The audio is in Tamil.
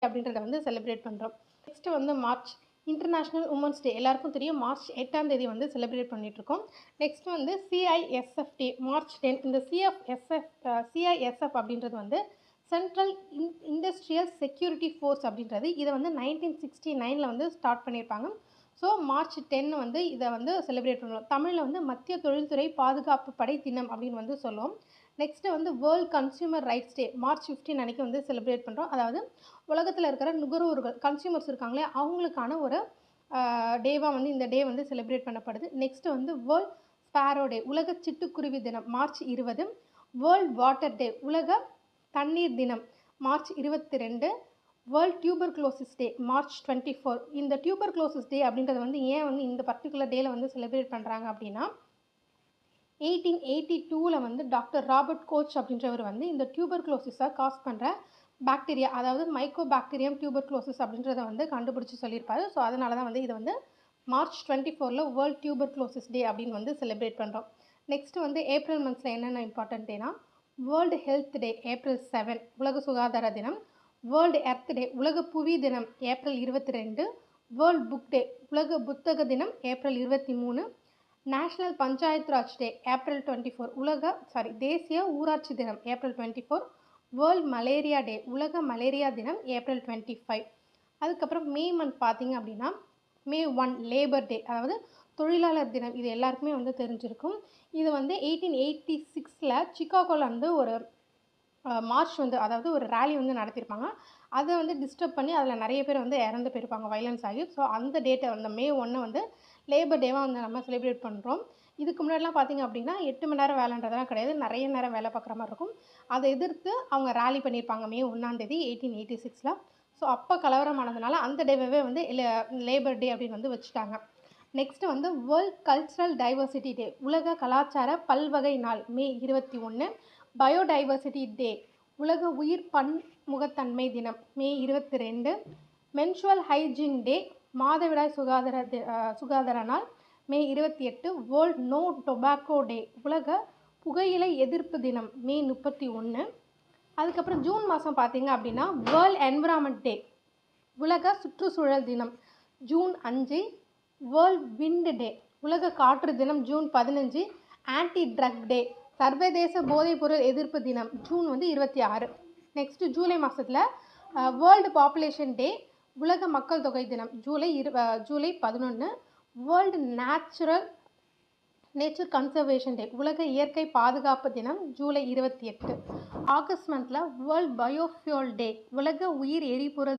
அப்படின்றத வந்து செலிப்ரேட் பண்ணுறோம். நெக்ஸ்ட்டு வந்து மார்ச் இன்டர்நேஷ்னல் உமன்ஸ் டே எல்லாருக்கும் தெரியும். மார்ச் 8ஆம் தேதி வந்து செலிப்ரேட் பண்ணிகிட்ருக்கோம். நெக்ஸ்ட் வந்து சிஐஎஸ்எஃப் டே மார்ச் 10. இந்த சிஐஎஸ்எஃப் அப்படின்றது வந்து சென்ட்ரல் இண்டஸ்ட்ரியல் செக்யூரிட்டி ஃபோர்ஸ் அப்படின்றது இதை வந்து 1969 வந்து ஸ்டார்ட் பண்ணியிருப்பாங்க. ஸோ மார்ச் 10 வந்து இதை வந்து செலிப்ரேட் பண்ணுவோம். தமிழில் வந்து மத்திய தொழில்துறை பாதுகாப்பு படை தினம் அப்படின்னு வந்து சொல்லுவோம். நெக்ஸ்ட்டு வந்து world consumer rights day March 15 அன்றைக்கி வந்து செலிப்ரேட் பண்ணுறோம். அதாவது உலகத்தில் இருக்கிற நுகர்வோர்கள் கன்சியூமர்ஸ் இருக்காங்களே அவங்களுக்கான ஒரு டேவாக வந்து இந்த டே வந்து செலிப்ரேட் பண்ணப்படுது. நெக்ஸ்ட்டு வந்து வேர்ல்ட் ஸ்பேரோ டே உலக சிட்டுக்குருவி தினம் மார்ச் 20. வேர்ல்ட் வாட்டர் டே உலக தண்ணீர் தினம் மார்ச் 22. வேர்ல்ட் டியூபர்குலோசிஸ் டே மார்ச் 24. இந்த டியூபர்குலோசிஸ் டே அப்படின்றது வந்து ஏன் வந்து இந்த பர்டிகுலர் டேயில் வந்து செலிப்ரேட் பண்ணுறாங்க அப்படின்னா 1882 வந்து டாக்டர் ராபர்ட் கோச் அப்படின்றவர் வந்து இந்த டியூபர்குலோசிஸை காஸ் பண்ணுற பாக்டீரியா அதாவது மைக்கோ பாக்டீரியம் டியூபர்குலோசிஸ் அப்படின்றத வந்து கண்டுபிடிச்சி சொல்லியிருப்பாரு. ஸோ அதனால தான் வந்து இதை வந்து மார்ச் 24 வேர்ல்ட் டியூபர்குலோசிஸ் டே அப்படின்னு வந்து செலிப்ரேட் பண்ணுறோம். நெக்ஸ்ட்டு வந்து ஏப்ரல் மந்த்ஸில் என்னென்ன இம்பார்ட்டன்ட் டேனா வேர்ல்டு ஹெல்த் டே ஏப்ரல் 7 உலக சுகாதார தினம். வேர்ல்டு எர்த் டே உலக புவி தினம் ஏப்ரல் 22. வேர்ல்ட் புக் டே உலக புத்தக தினம் ஏப்ரல் 23. நேஷ்னல் பஞ்சாயத் ராஜ் டே ஏப்ரல் 24 தேசிய ஊராட்சி தினம் ஏப்ரல் 24. வேர்ல்ட் மலேரியா டே உலக மலேரியா தினம் ஏப்ரல் 25. அதுக்கப்புறம் மே மந்த் பார்த்திங்க அப்படின்னா மே 1 லேபர் டே அதாவது தொழிலாளர் தினம். இது எல்லாருக்குமே வந்து தெரிஞ்சிருக்கும். இது வந்து 1886 சிக்காகோவில் வந்து ஒரு மார்ச் வந்து அதாவது ஒரு ரேலி வந்து நடத்தியிருப்பாங்க. அதை வந்து டிஸ்டர்ப் பண்ணி அதில் நிறைய பேர் வந்து இறந்து போயிருப்பாங்க வைலன்ஸ் ஆகி. ஸோ அந்த டேட்டை அந்த மே 1 வந்து லேபர் டேவாக வந்து நம்ம செலிப்ரேட் பண்ணுறோம். இதுக்கு முன்னாடிலாம் பார்த்திங்க அப்படின்னா 8 மணி நேரம் வேலைன்றதெல்லாம் கிடையாது. நிறைய நேரம் வேலை பார்க்குற மாதிரி இருக்கும். அதை எதிர்த்து அவங்க ரேலி பண்ணியிருப்பாங்க மே 1ஆம் தேதி 1886. ஸோ அப்போ கலவரம் ஆனதுனால அந்த டேவே வந்து லேபர் டே அப்படின்னு வந்து வச்சுட்டாங்க. நெக்ஸ்ட்டு வந்து வேர்ல்ட் கல்ச்சுரல் டைவர்சிட்டி டே உலக கலாச்சார பல்வகை நாள் மே 21. பயோடைவர்சிட்டி டே உலக உயிர் பன்முகத்தன்மை தினம் மே 22. மென்சுவல் ஹைஜீன் டே மாதவிடாய் சுகாதார நாள் மே 28. வேர்ல்ட் நோ டொபாக்கோ டே உலக புகையிலை எதிர்ப்பு தினம் மே 31. அதுக்கப்புறம் ஜூன் மாதம் பார்த்தீங்க அப்படின்னா வேர்ல்ட் என்விரான்மெண்ட் டே உலக சுற்றுச்சூழல் தினம் ஜூன் 5. வேர்ல்ட் விண்ட் டே உலக காற்று தினம் ஜூன் 15. ஆன்டி ட்ரக் டே சர்வதேச போதைப்பொருள் எதிர்ப்பு தினம் ஜூன் வந்து 26. நெக்ஸ்ட்டு ஜூலை மாதத்தில் வேர்ல்டு பாப்புலேஷன் டே உலக மக்கள் தொகை தினம் ஜூலை 11. வேர்ல்டு நேச்சர் கன்சர்வேஷன் டே உலக இயற்கை பாதுகாப்பு தினம் ஜூலை 28. ஆகஸ்ட் மந்தில் வேர்ல்ட் பயோஃபியூல் டே உலக உயிர் எரிபொருள்